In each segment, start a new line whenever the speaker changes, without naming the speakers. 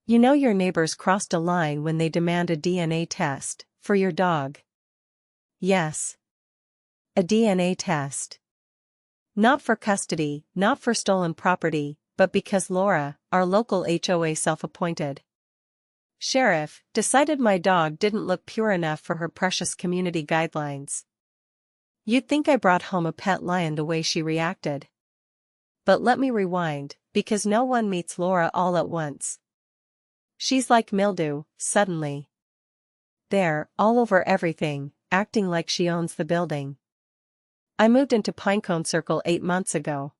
You know your neighbors crossed a line when they demand a DNA test for your dog. Yes. A DNA test. Not for custody, not for stolen property, but because Laura, our local HOA self-appointed sheriff, decided my dog didn't look pure enough for her precious community guidelines. You'd think I brought home a pet lion the way she reacted. But let me rewind, because no one meets Laura all at once. She's like mildew, suddenly. There, all over everything, acting like she owns the building. I moved into Pinecone Circle 8 months ago.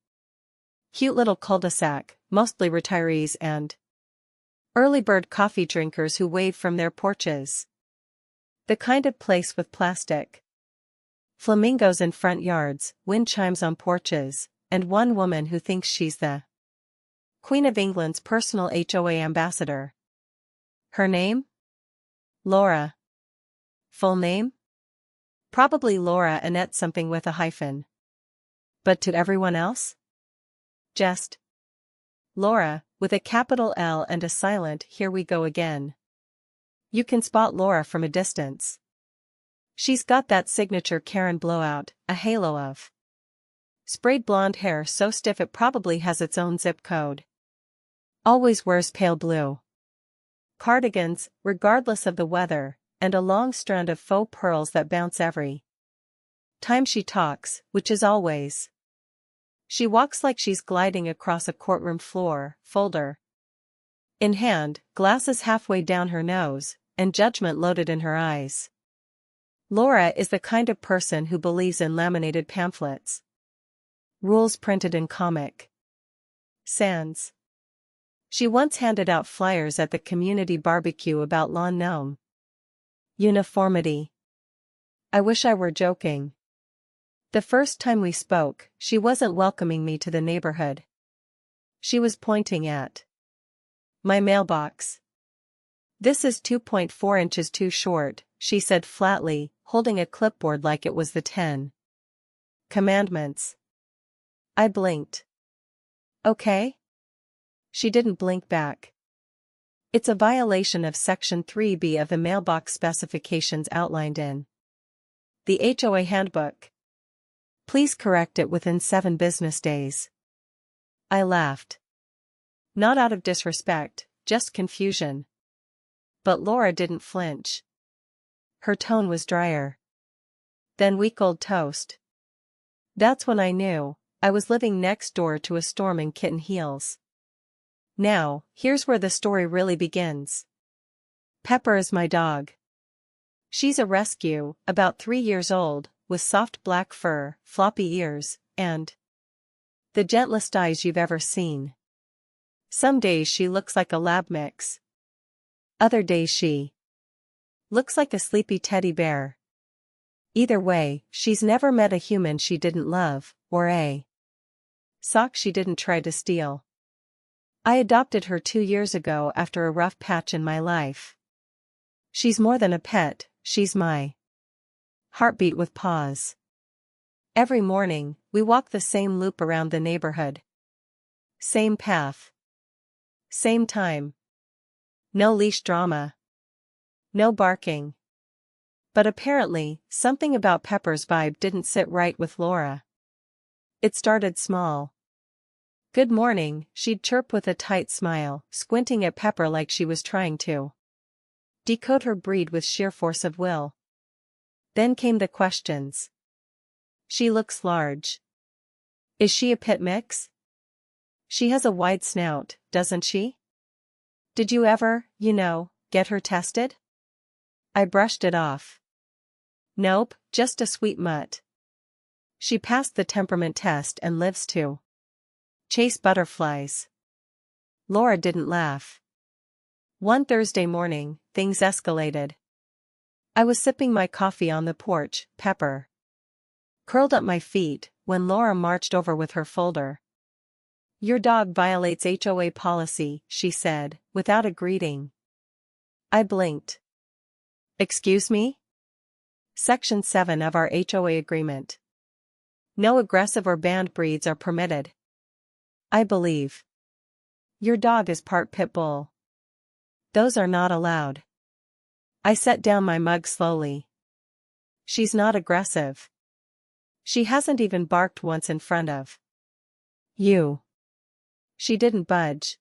Cute little cul-de-sac, mostly retirees and early bird coffee drinkers who wave from their porches. The kind of place with plastic flamingos in front yards, wind chimes on porches, and one woman who thinks she's the Queen of England's personal HOA ambassador. Her name? Laura. Full name? Probably Laura Annette something with a hyphen. But to everyone else? Just Laura, with a capital L and a silent "here we go again." You can spot Laura from a distance. She's got that signature Karen blowout, a halo of sprayed blonde hair so stiff it probably has its own zip code. Always wears pale blue cardigans, regardless of the weather, and a long strand of faux pearls that bounce every time she talks, which is always. She walks like she's gliding across a courtroom floor, folder in hand, glasses halfway down her nose, and judgment loaded in her eyes. Laura is the kind of person who believes in laminated pamphlets. Rules printed in Comic Sans. She once handed out flyers at the community barbecue about lawn gnome uniformity. I wish I were joking. The first time we spoke, she wasn't welcoming me to the neighborhood. She was pointing at my mailbox. "This is 2.4 inches too short," she said flatly, holding a clipboard like it was the 10 Commandments. I blinked. Okay? She didn't blink back. It's a violation of Section 3B of the mailbox specifications outlined in the HOA handbook. Please correct it within 7 business days. I laughed. Not out of disrespect, just confusion. But Laura didn't flinch. Her tone was drier than week-old toast. That's when I knew I was living next door to a storm in kitten heels. Now, here's where the story really begins. Pepper is my dog. She's a rescue, about 3 years old, with soft black fur, floppy ears, and the gentlest eyes you've ever seen. Some days she looks like a lab mix. Other days she looks like a sleepy teddy bear. Either way, she's never met a human she didn't love, or a sock she didn't try to steal. I adopted her 2 years ago after a rough patch in my life. She's more than a pet, she's my heartbeat with paws. Every morning, we walk the same loop around the neighborhood. Same path. Same time. No leash drama. No barking. But apparently, something about Pepper's vibe didn't sit right with Laura. It started small. "Good morning," she'd chirp with a tight smile, squinting at Pepper like she was trying to decode her breed with sheer force of will. Then came the questions. "She looks large. Is she a pit mix? She has a wide snout, doesn't she? Did you ever, get her tested?" I brushed it off. "Nope, just a sweet mutt. She passed the temperament test and lives to chase butterflies." Laura didn't laugh. One Thursday morning, things escalated. I was sipping my coffee on the porch, Pepper curled up my feet, when Laura marched over with her folder. "Your dog violates HOA policy," she said, without a greeting. I blinked. "Excuse me?" Section 7 of our HOA agreement. No aggressive or banned breeds are permitted. I believe your dog is part pit bull. Those are not allowed. I set down my mug slowly. She's not aggressive. She hasn't even barked once in front of you. She didn't budge.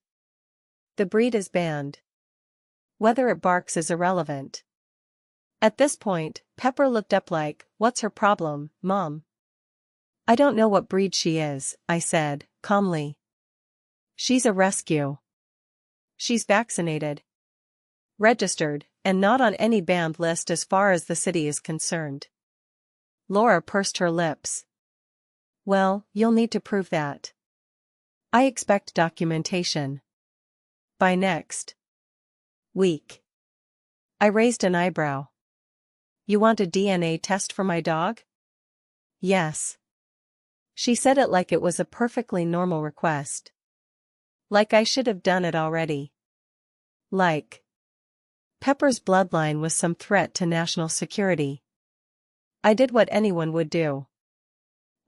The breed is banned. Whether it barks is irrelevant. At this point, Pepper looked up like, "What's her problem, Mom?" "I don't know what breed she is," I said, calmly. "She's a rescue. She's vaccinated, registered, and not on any banned list as far as the city is concerned." Laura pursed her lips. "Well, you'll need to prove that. I expect documentation by next week." I raised an eyebrow. "You want a DNA test for my dog?" "Yes." She said it like it was a perfectly normal request. Like I should have done it already. Like Pepper's bloodline was some threat to national security. I did what anyone would do.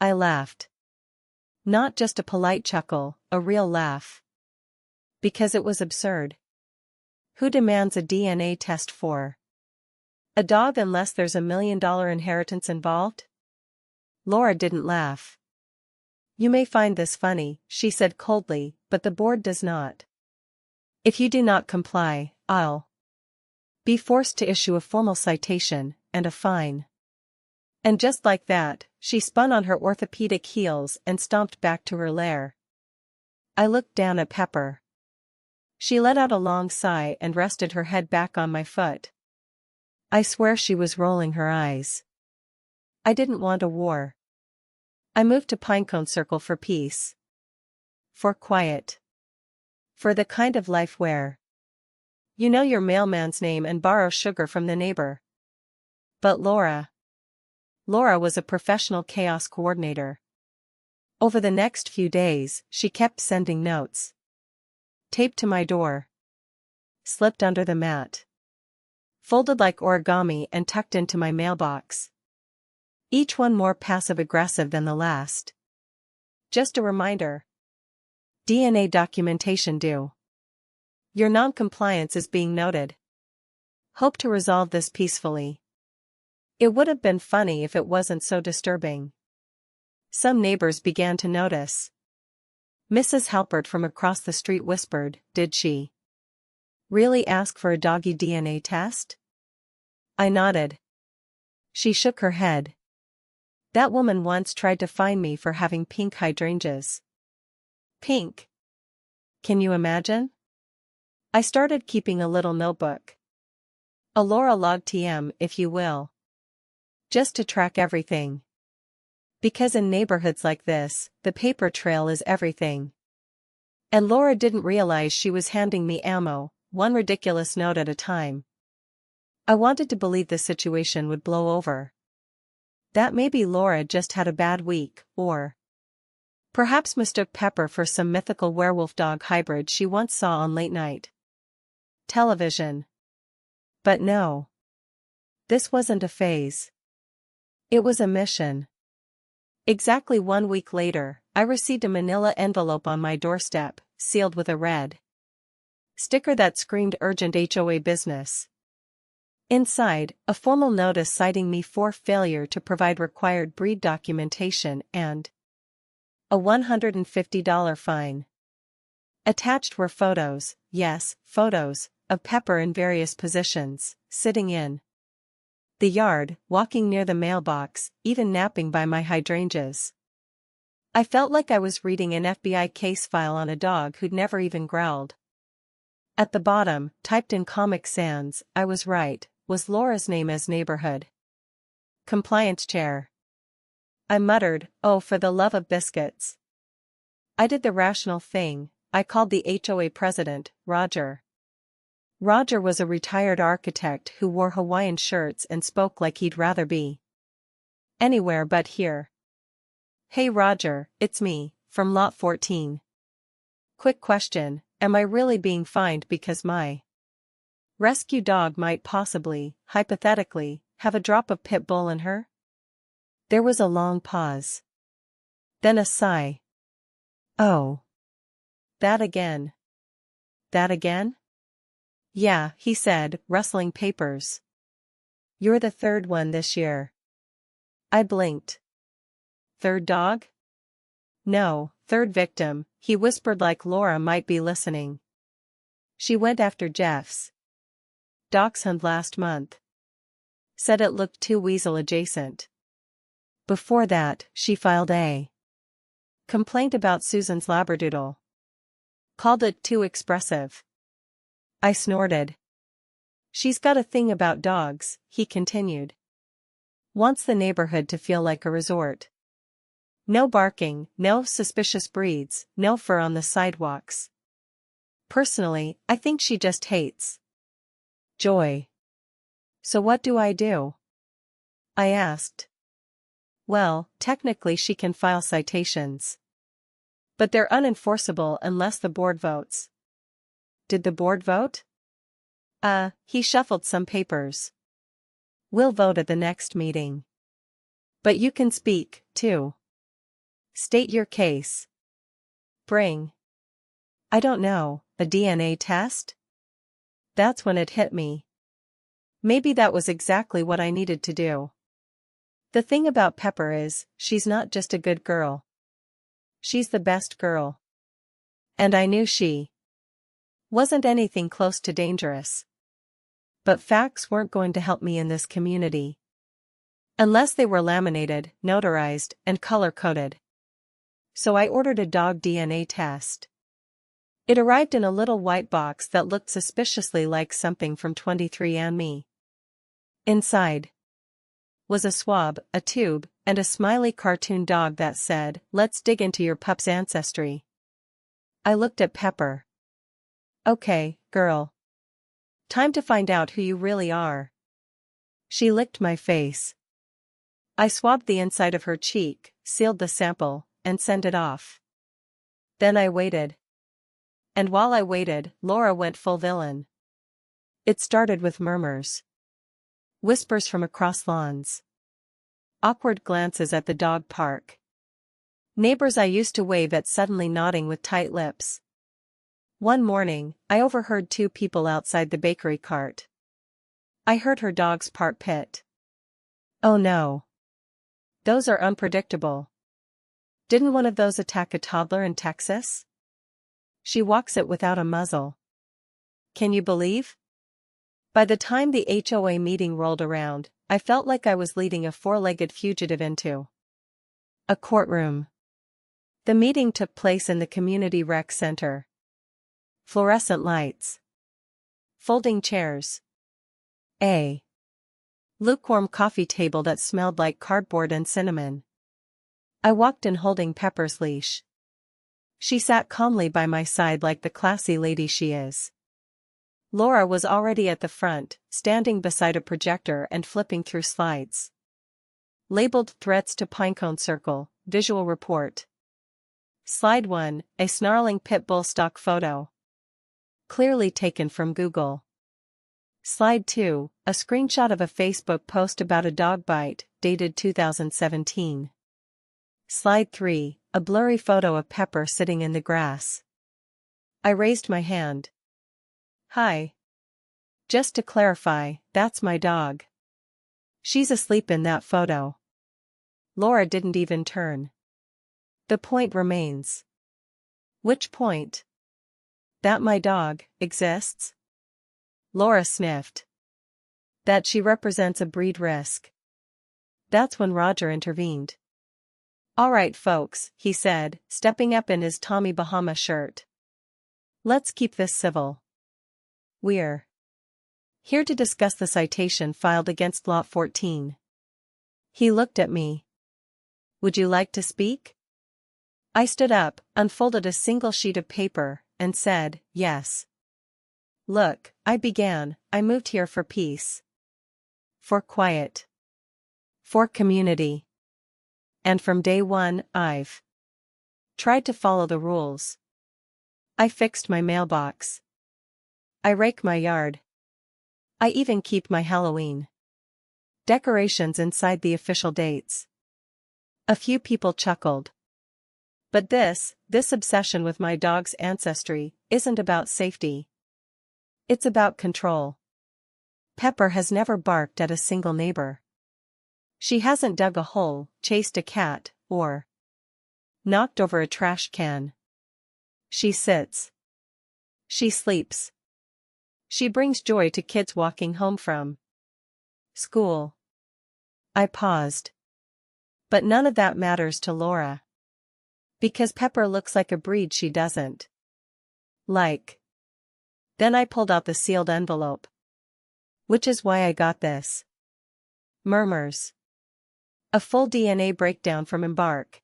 I laughed. Not just a polite chuckle, a real laugh. Because it was absurd. Who demands a DNA test for a dog unless there's $1 million inheritance involved? Laura didn't laugh. "You may find this funny," she said coldly, "but the board does not. If you do not comply, I'll be forced to issue a formal citation and a fine." And just like that, she spun on her orthopedic heels and stomped back to her lair. I looked down at Pepper. She let out a long sigh and rested her head back on my foot. I swear she was rolling her eyes. I didn't want a war. I moved to Pinecone Circle for peace. For quiet. For the kind of life where you know your mailman's name and borrow sugar from the neighbor. But Laura was a professional chaos coordinator. Over the next few days, she kept sending notes. Taped to my door. Slipped under the mat. Folded like origami and tucked into my mailbox. Each one more passive-aggressive than the last. Just a reminder. DNA documentation due. Your non-compliance is being noted. Hope to resolve this peacefully. It would have been funny if it wasn't so disturbing. Some neighbors began to notice. Mrs. Halpert from across the street whispered, "Did she really ask for a doggy DNA test?" I nodded. She shook her head. "That woman once tried to fine me for having pink hydrangeas." Pink. Can you imagine? I started keeping a little notebook. A Laura log TM, if you will. Just to track everything. Because in neighborhoods like this, the paper trail is everything. And Laura didn't realize she was handing me ammo, one ridiculous note at a time. I wanted to believe the situation would blow over. That maybe Laura just had a bad week, or perhaps mistook Pepper for some mythical werewolf dog hybrid she once saw on late night television. But no. This wasn't a phase. It was a mission. Exactly 1 week later, I received a manila envelope on my doorstep, sealed with a red sticker that screamed urgent HOA business. Inside, a formal notice citing me for failure to provide required breed documentation and a $150 fine. Attached were photos, yes, photos, of Pepper in various positions, sitting in the yard, walking near the mailbox, even napping by my hydrangeas. I felt like I was reading an FBI case file on a dog who'd never even growled. At the bottom, typed in Comic Sans, I was right, was Laura's name as neighborhood compliance chair. I muttered, "Oh, for the love of biscuits." I did the rational thing, I called the HOA president, Roger. Roger was a retired architect who wore Hawaiian shirts and spoke like he'd rather be anywhere but here. "Hey Roger, it's me, from Lot 14. Quick question, am I really being fined because my rescue dog might possibly, hypothetically, have a drop of pit bull in her?" There was a long pause. Then a sigh. "Oh. That again? That again?" Yeah, he said, rustling papers. You're the third one this year. I blinked. Third dog? No, third victim, he whispered like Laura might be listening. She went after Jeff's dachshund last month. Said it looked too weasel adjacent. Before that, she filed a complaint about Susan's labradoodle. Called it too expressive. I snorted. She's got a thing about dogs, he continued. Wants the neighborhood to feel like a resort. No barking, no suspicious breeds, no fur on the sidewalks. Personally, I think she just hates joy. So what do I do? I asked. Well, technically she can file citations. But they're unenforceable unless the board votes. Did the board vote? He shuffled some papers. We'll vote at the next meeting. But you can speak, too. State your case. Bring. I don't know, a DNA test? That's when it hit me. Maybe that was exactly what I needed to do. The thing about Pepper is, she's not just a good girl. She's the best girl. And I knew she wasn't anything close to dangerous. But facts weren't going to help me in this community. Unless they were laminated, notarized, and color-coded. So I ordered a dog DNA test. It arrived in a little white box that looked suspiciously like something from 23andMe. Inside was a swab, a tube, and a smiley cartoon dog that said, "Let's dig into your pup's ancestry." I looked at Pepper. Okay, girl. Time to find out who you really are. She licked my face. I swabbed the inside of her cheek, sealed the sample, and sent it off. Then I waited. And while I waited, Laura went full villain. It started with murmurs. Whispers from across lawns. Awkward glances at the dog park. Neighbors I used to wave at suddenly nodding with tight lips. One morning, I overheard two people outside the bakery cart. I heard her dog's part pit. Oh no. Those are unpredictable. Didn't one of those attack a toddler in Texas? She walks it without a muzzle. Can you believe? By the time the HOA meeting rolled around, I felt like I was leading a four-legged fugitive into a courtroom. The meeting took place in the community rec center. Fluorescent lights. Folding chairs. A lukewarm coffee table that smelled like cardboard and cinnamon. I walked in holding Pepper's leash. She sat calmly by my side like the classy lady she is. Laura was already at the front, standing beside a projector and flipping through slides. Labeled Threats to Pinecone Circle, Visual Report. Slide 1, a snarling pit bull stock photo. Clearly taken from Google. Slide 2, a screenshot of a Facebook post about a dog bite, dated 2017. Slide 3, a blurry photo of Pepper sitting in the grass. I raised my hand. Hi. Just to clarify, that's my dog. She's asleep in that photo. Laura didn't even turn. The point remains. Which point? That my dog exists? Laura sniffed. That she represents a breed risk. That's when Roger intervened. All right, folks, he said, stepping up in his Tommy Bahama shirt. Let's keep this civil. We're here to discuss the citation filed against Lot 14. He looked at me. Would you like to speak? I stood up, unfolded a single sheet of paper, and said, yes. Look, I began, I moved here for peace. For quiet. For community. And from day one, I've tried to follow the rules. I fixed my mailbox. I rake my yard. I even keep my Halloween decorations inside the official dates. A few people chuckled. But this obsession with my dog's ancestry, isn't about safety. It's about control. Pepper has never barked at a single neighbor. She hasn't dug a hole, chased a cat, or knocked over a trash can. She sits. She sleeps. She brings joy to kids walking home from school. I paused. But none of that matters to Laura. Because Pepper looks like a breed she doesn't like. Then I pulled out the sealed envelope. Which is why I got this. Murmurs. A full DNA breakdown from Embark.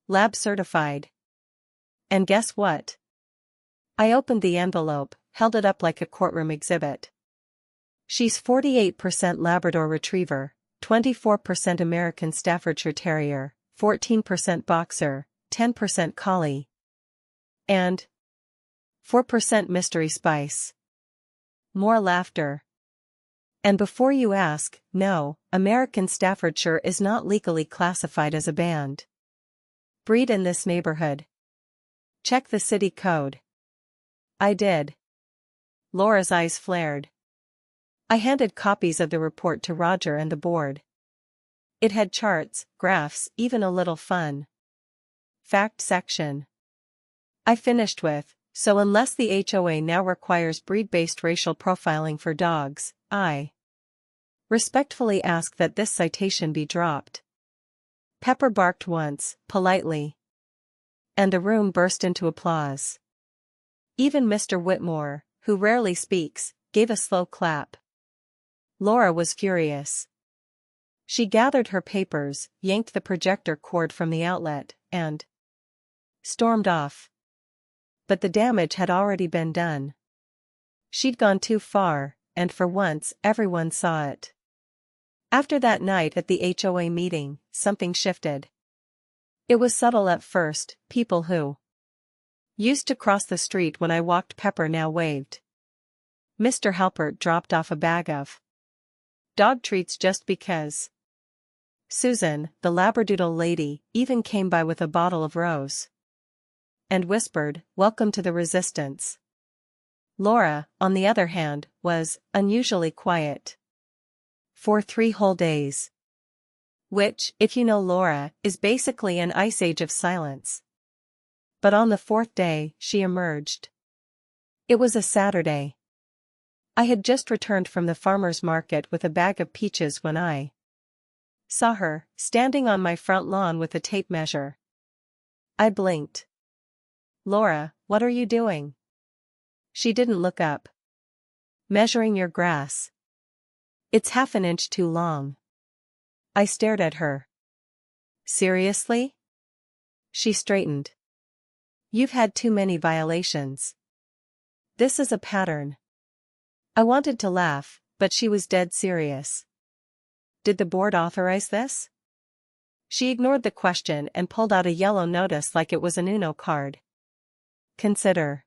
Lab certified. And guess what? I opened the envelope, held it up like a courtroom exhibit. She's 48% Labrador Retriever, 24% American Staffordshire Terrier, 14% Boxer, 10% Collie, and 4% Mystery Spice. More laughter. And before you ask, no, American Staffordshire is not legally classified as a banned breed in this neighborhood. Check the city code. I did. Laura's eyes flared. I handed copies of the report to Roger and the board. It had charts, graphs, even a little fun fact section. I finished with, so unless the HOA now requires breed-based racial profiling for dogs, I respectfully ask that this citation be dropped. Pepper barked once, politely. And the room burst into applause. Even Mr. Whitmore, who rarely speaks, gave a slow clap. Laura was furious. She gathered her papers, yanked the projector cord from the outlet, and stormed off. But the damage had already been done. She'd gone too far, and for once everyone saw it. After that night at the HOA meeting, something shifted. It was subtle at first. People who used to cross the street when I walked Pepper now waved. Mr. Halpert dropped off a bag of dog treats just because. Susan, the Labradoodle lady, even came by with a bottle of rose. And whispered, "Welcome to the resistance." Laura, on the other hand, was unusually quiet. For 3 whole days. Which, if you know Laura, is basically an ice age of silence. But on the 4th day, she emerged. It was a Saturday. I had just returned from the farmer's market with a bag of peaches when I saw her, standing on my front lawn with a tape measure. I blinked. "Laura, what are you doing?" She didn't look up. "Measuring your grass. It's half an inch too long." I stared at her. "Seriously?" She straightened. "You've had too many violations. This is a pattern." I wanted to laugh, but she was dead serious. "Did the board authorize this?" She ignored the question and pulled out a yellow notice like it was an Uno card. "Consider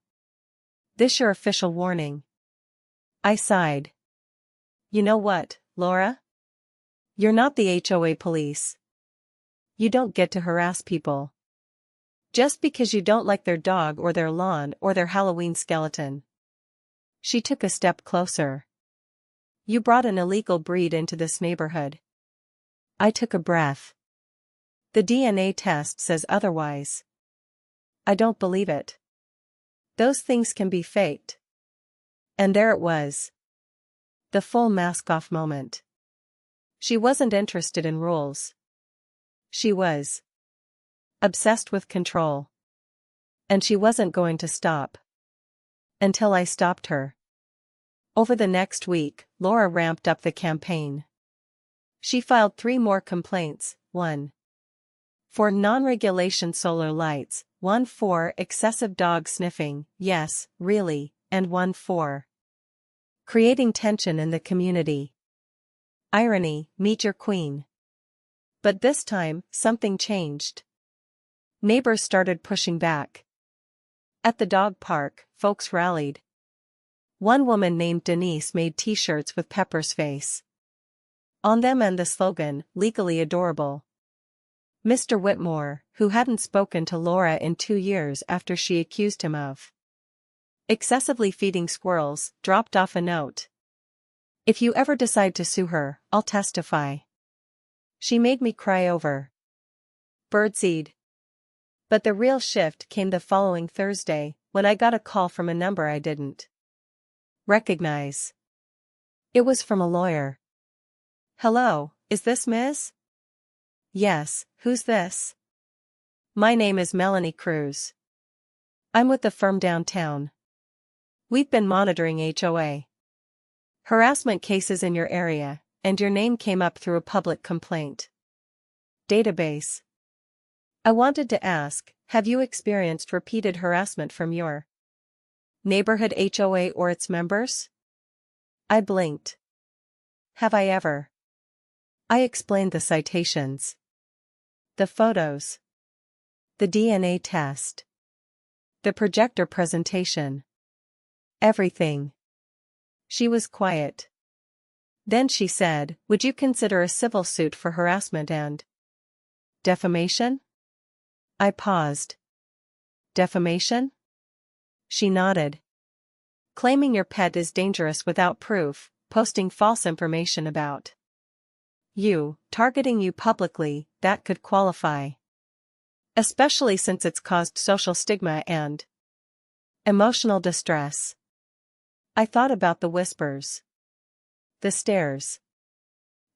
this your official warning." I sighed. "You know what, Laura? You're not the HOA police. You don't get to harass people just because you don't like their dog or their lawn or their Halloween skeleton." She took a step closer. "You brought an illegal breed into this neighborhood." I took a breath. "The DNA test says otherwise." "I don't believe it. Those things can be faked." And there it was. The full mask-off moment. She wasn't interested in rules. She was obsessed with control. And she wasn't going to stop. Until I stopped her. Over the next week, Laura ramped up the campaign. She filed 3 more complaints, 1 for non-regulation solar lights, 1 for excessive dog sniffing, yes, really, and 1 for creating tension in the community. Irony, meet your queen. But this time, something changed. Neighbors started pushing back. At the dog park, folks rallied. One woman named Denise made t-shirts with Pepper's face on them and the slogan, "Legally Adorable." Mr. Whitmore, who hadn't spoken to Laura in 2 years after she accused him of excessively feeding squirrels, dropped off a note. If you ever decide to sue her, I'll testify. She made me cry over birdseed. But the real shift came the following Thursday, when I got a call from a number I didn't recognize. It was from a lawyer. Hello, is this Ms.? Yes, who's this? My name is Melanie Cruz. I'm with the firm downtown. We've been monitoring HOA harassment cases in your area, and your name came up through a public complaint database. I wanted to ask, have you experienced repeated harassment from your neighborhood HOA or its members? I blinked. Have I ever? I explained the citations, the photos, the DNA test, the projector presentation. Everything. She was quiet. Then she said, would you consider a civil suit for harassment and defamation? I paused. Defamation? She nodded. Claiming your pet is dangerous without proof, posting false information about you, targeting you publicly, that could qualify. Especially since it's caused social stigma and emotional distress. I thought about the whispers, the stares,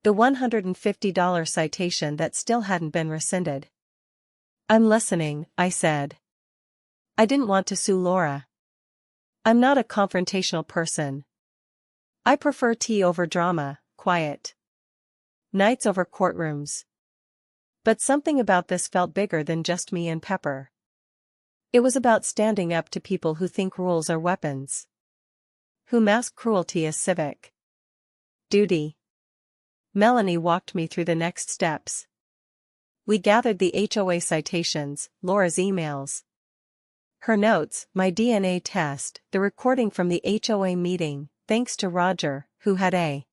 the $150 citation that still hadn't been rescinded. I'm listening, I said. I didn't want to sue Laura. I'm not a confrontational person. I prefer tea over drama, quiet nights over courtrooms. But something about this felt bigger than just me and Pepper. It was about standing up to people who think rules are weapons, who mask cruelty as civic duty. Melanie walked me through the next steps. We gathered the HOA citations, Laura's emails, her notes, my DNA test, the recording from the HOA meeting, thanks to Roger, who had a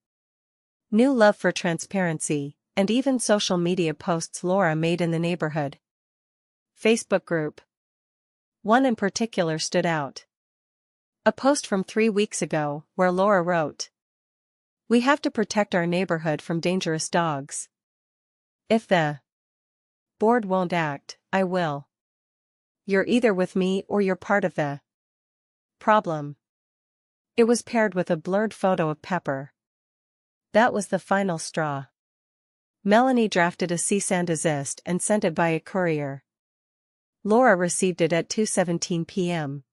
new love for transparency, and even social media posts Laura made in the neighborhood Facebook group. One in particular stood out. A post from 3 weeks ago, where Laura wrote, "We have to protect our neighborhood from dangerous dogs. If the board won't act, I will. You're either with me or you're part of the problem." It was paired with a blurred photo of Pepper. That was the final straw. Melanie drafted a cease and desist and sent it by a courier. Laura received it at 2:17 p.m.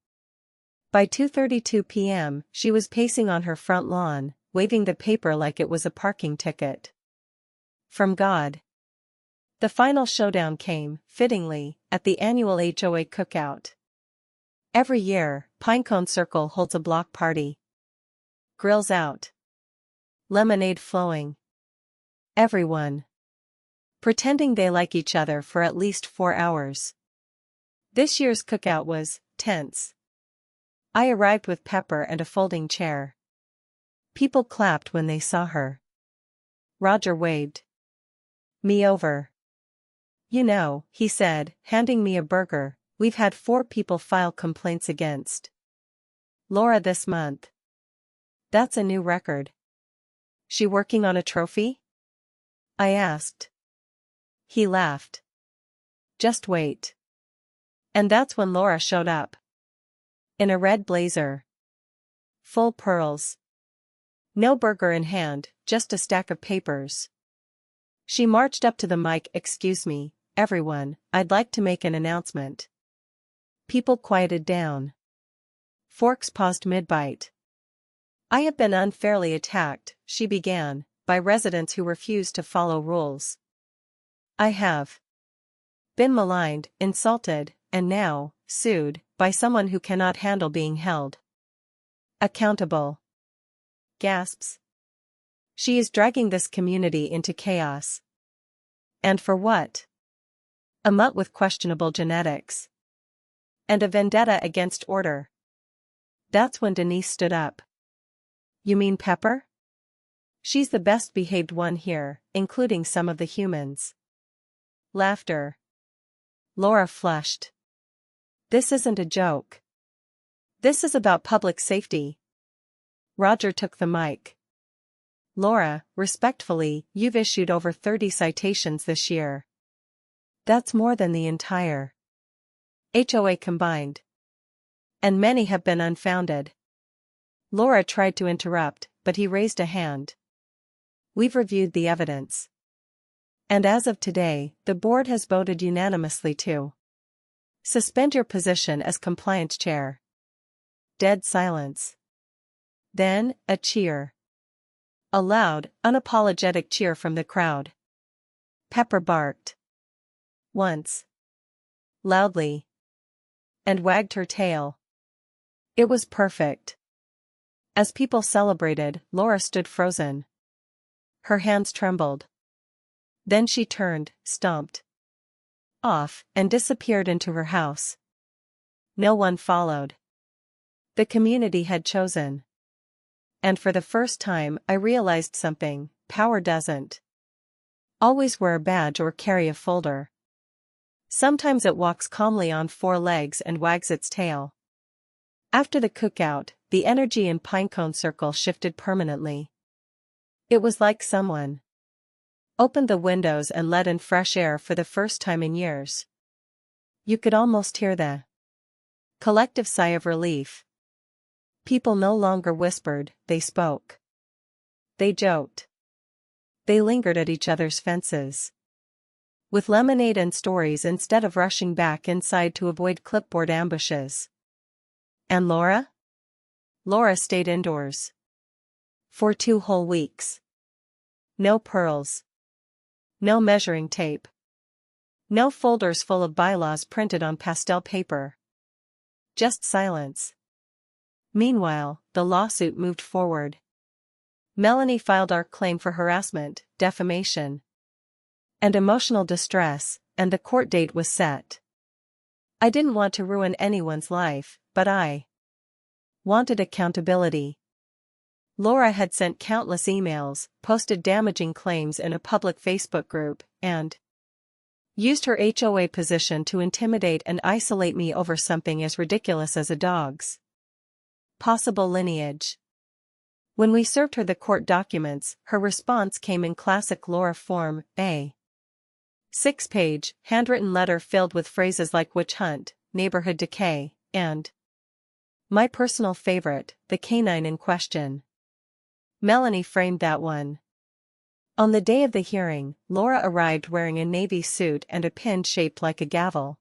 By 2:32 p.m., she was pacing on her front lawn, waving the paper like it was a parking ticket. From God. The final showdown came, fittingly, at the annual HOA cookout. Every year, Pinecone Circle holds a block party. Grills out. Lemonade flowing. Everyone pretending they like each other for at least 4 hours. This year's cookout was tense. I arrived with Pepper and a folding chair. People clapped when they saw her. Roger waved me over. You know, he said, handing me a burger, we've had 4 people file complaints against Laura this month. That's a new record. She working on a trophy? I asked. He laughed. Just wait. And that's when Laura showed up. In a red blazer. Full pearls. No burger in hand, just a stack of papers. She marched up to the mic. Excuse me, everyone, I'd like to make an announcement. People quieted down. Forks paused mid-bite. I have been unfairly attacked, she began, by residents who refuse to follow rules. I have been maligned, insulted, and now, sued, by someone who cannot handle being held accountable. Gasps. She is dragging this community into chaos. And for what? A mutt with questionable genetics. And a vendetta against order. That's when Denise stood up. You mean Pepper? She's the best behaved one here, including some of the humans. Laughter. Laura flushed. This isn't a joke. This is about public safety. Roger took the mic. Laura, respectfully, you've issued over 30 citations this year. That's more than the entire HOA combined. And many have been unfounded. Laura tried to interrupt, but he raised a hand. We've reviewed the evidence. And as of today, the board has voted unanimously to suspend your position as compliance chair. Dead silence. Then, a cheer. A loud, unapologetic cheer from the crowd. Pepper barked. Once. Loudly. And wagged her tail. It was perfect. As people celebrated, Laura stood frozen. Her hands trembled. Then she turned, stomped off, and disappeared into her house. No one followed. The community had chosen. And for the first time, I realized something: power doesn't always wear a badge or carry a folder. Sometimes it walks calmly on 4 legs and wags its tail. After the cookout, the energy in Pinecone Circle shifted permanently. It was like someone opened the windows and let in fresh air for the first time in years. You could almost hear the collective sigh of relief. People no longer whispered, they spoke. They joked. They lingered at each other's fences. With lemonade and stories instead of rushing back inside to avoid clipboard ambushes. And Laura? Laura stayed indoors. For 2 whole weeks. No pearls. No measuring tape. No folders full of bylaws printed on pastel paper. Just silence. Meanwhile, the lawsuit moved forward. Melanie filed our claim for harassment, defamation, and emotional distress, and the court date was set. I didn't want to ruin anyone's life, but I wanted accountability. Laura had sent countless emails, posted damaging claims in a public Facebook group, and used her HOA position to intimidate and isolate me over something as ridiculous as a dog's possible lineage. When we served her the court documents, her response came in classic Laura form: a 6-page, handwritten letter filled with phrases like witch hunt, neighborhood decay, and my personal favorite, the canine in question. Melanie framed that one. On the day of the hearing, Laura arrived wearing a navy suit and a pin shaped like a gavel.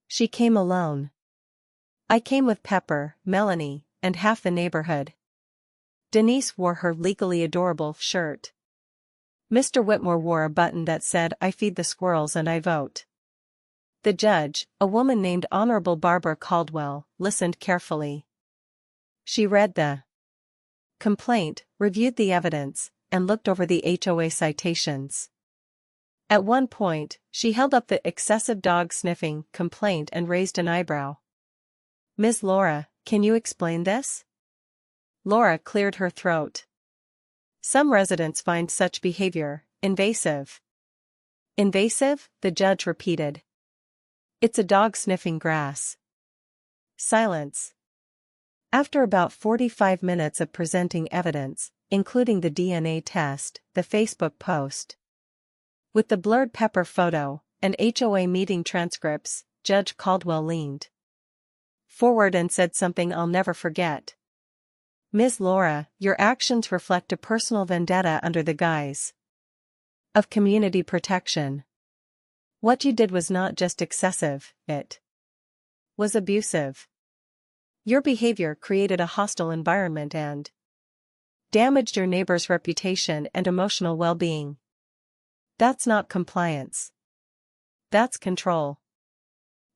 She came alone. I came with Pepper, Melanie, and half the neighborhood. Denise wore her legally adorable shirt. Mr. Whitmore wore a button that said, "I feed the squirrels and I vote." The judge, a woman named Honorable Barbara Caldwell, listened carefully. She read the complaint, reviewed the evidence, and looked over the HOA citations. At one point, she held up the excessive dog sniffing complaint and raised an eyebrow. "Ms. Laura, can you explain this?" Laura cleared her throat. "Some residents find such behavior invasive." "Invasive?" the judge repeated. "It's a dog sniffing grass." Silence. After about 45 minutes of presenting evidence, including the DNA test, the Facebook post with the blurred Pepper photo, and HOA meeting transcripts, Judge Caldwell leaned forward and said something I'll never forget. "Ms. Laura, your actions reflect a personal vendetta under the guise of community protection. What you did was not just excessive, it was abusive. Your behavior created a hostile environment and damaged your neighbor's reputation and emotional well-being. That's not compliance. That's control."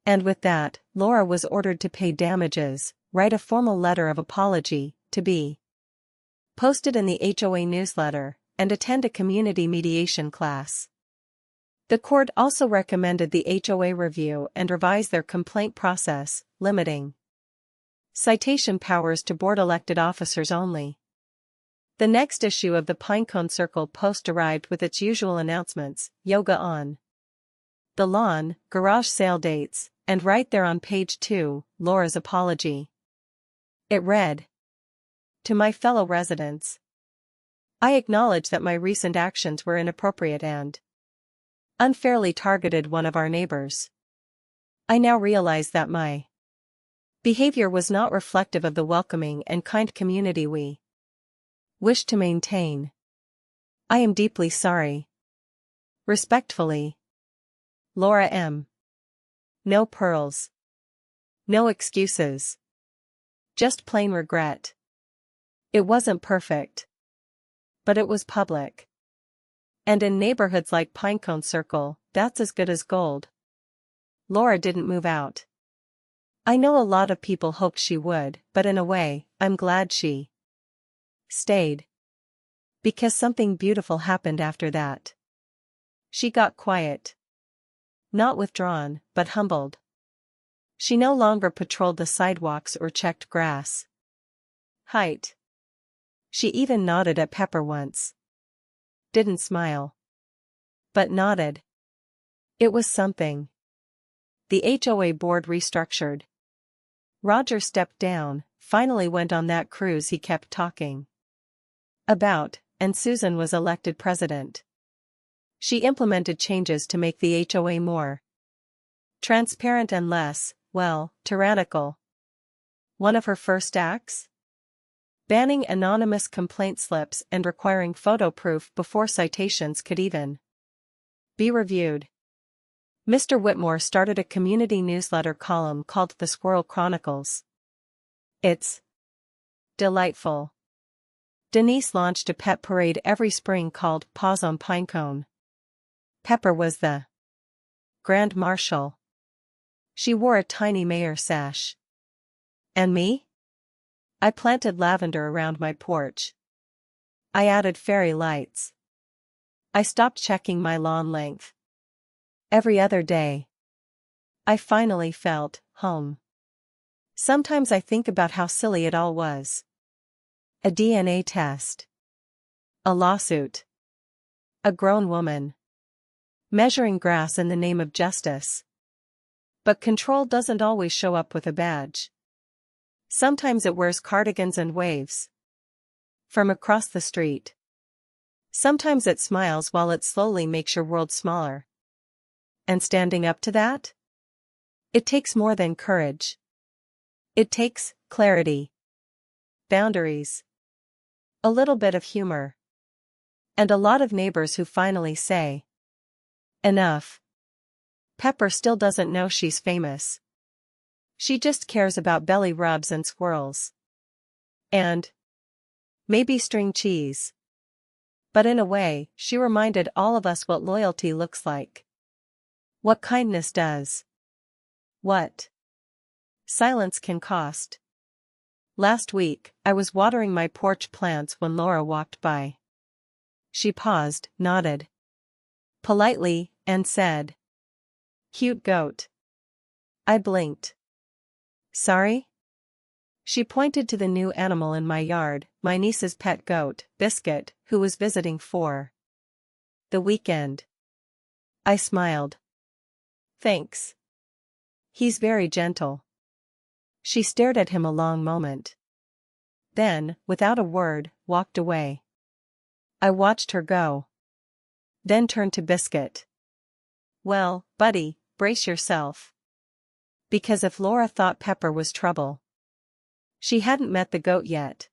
And with that, Laura was ordered to pay damages, write a formal letter of apology, to be posted in the HOA newsletter, and attend a community mediation class. The court also recommended the HOA review and revise their complaint process, limiting citation powers to board-elected officers only. The next issue of the Pinecone Circle Post arrived with its usual announcements: yoga on the lawn, garage sale dates, and right there on page 2, Laura's apology. It read, "To my fellow residents. I acknowledge that my recent actions were inappropriate and unfairly targeted one of our neighbors. I now realize that my behavior was not reflective of the welcoming and kind community we wish to maintain. I am deeply sorry. Respectfully, Laura M." No pearls. No excuses. Just plain regret. It wasn't perfect. But it was public. And in neighborhoods like Pinecone Circle, that's as good as gold. Laura didn't move out. I know a lot of people hoped she would, but in a way, I'm glad she stayed. Because something beautiful happened after that. She got quiet. Not withdrawn, but humbled. She no longer patrolled the sidewalks or checked grass. Height. She even nodded at Pepper once. Didn't smile. But nodded. It was something. The HOA board restructured. Roger stepped down, finally went on that cruise he kept talking about, and Susan was elected president. She implemented changes to make the HOA more transparent and less, well, tyrannical. One of her first acts? Banning anonymous complaint slips and requiring photo proof before citations could even be reviewed. Mr. Whitmore started a community newsletter column called The Squirrel Chronicles. It's delightful. Denise launched a pet parade every spring called Paws on Pinecone. Pepper was the Grand Marshal. She wore a tiny mayor sash. And me? I planted lavender around my porch. I added fairy lights. I stopped checking my lawn length every other day. I finally felt home. Sometimes I think about how silly it all was. A DNA test. A lawsuit. A grown woman measuring grass in the name of justice. But control doesn't always show up with a badge. Sometimes it wears cardigans and waves from across the street. Sometimes it smiles while it slowly makes your world smaller. And standing up to that? It takes more than courage. It takes clarity, boundaries, a little bit of humor, and a lot of neighbors who finally say, enough. Pepper still doesn't know she's famous. She just cares about belly rubs and squirrels. And maybe string cheese. But in a way, she reminded all of us what loyalty looks like. What kindness does. What silence can cost. Last week, I was watering my porch plants when Laura walked by. She paused, nodded politely, and said, "Cute goat." I blinked. Sorry? She pointed to the new animal in my yard, my niece's pet goat, Biscuit, who was visiting for the weekend. I smiled. Thanks. He's very gentle. She stared at him a long moment. Then, without a word, walked away. I watched her go. Then turned to Biscuit. Well, buddy, brace yourself. Because if Laura thought Pepper was trouble, she hadn't met the goat yet.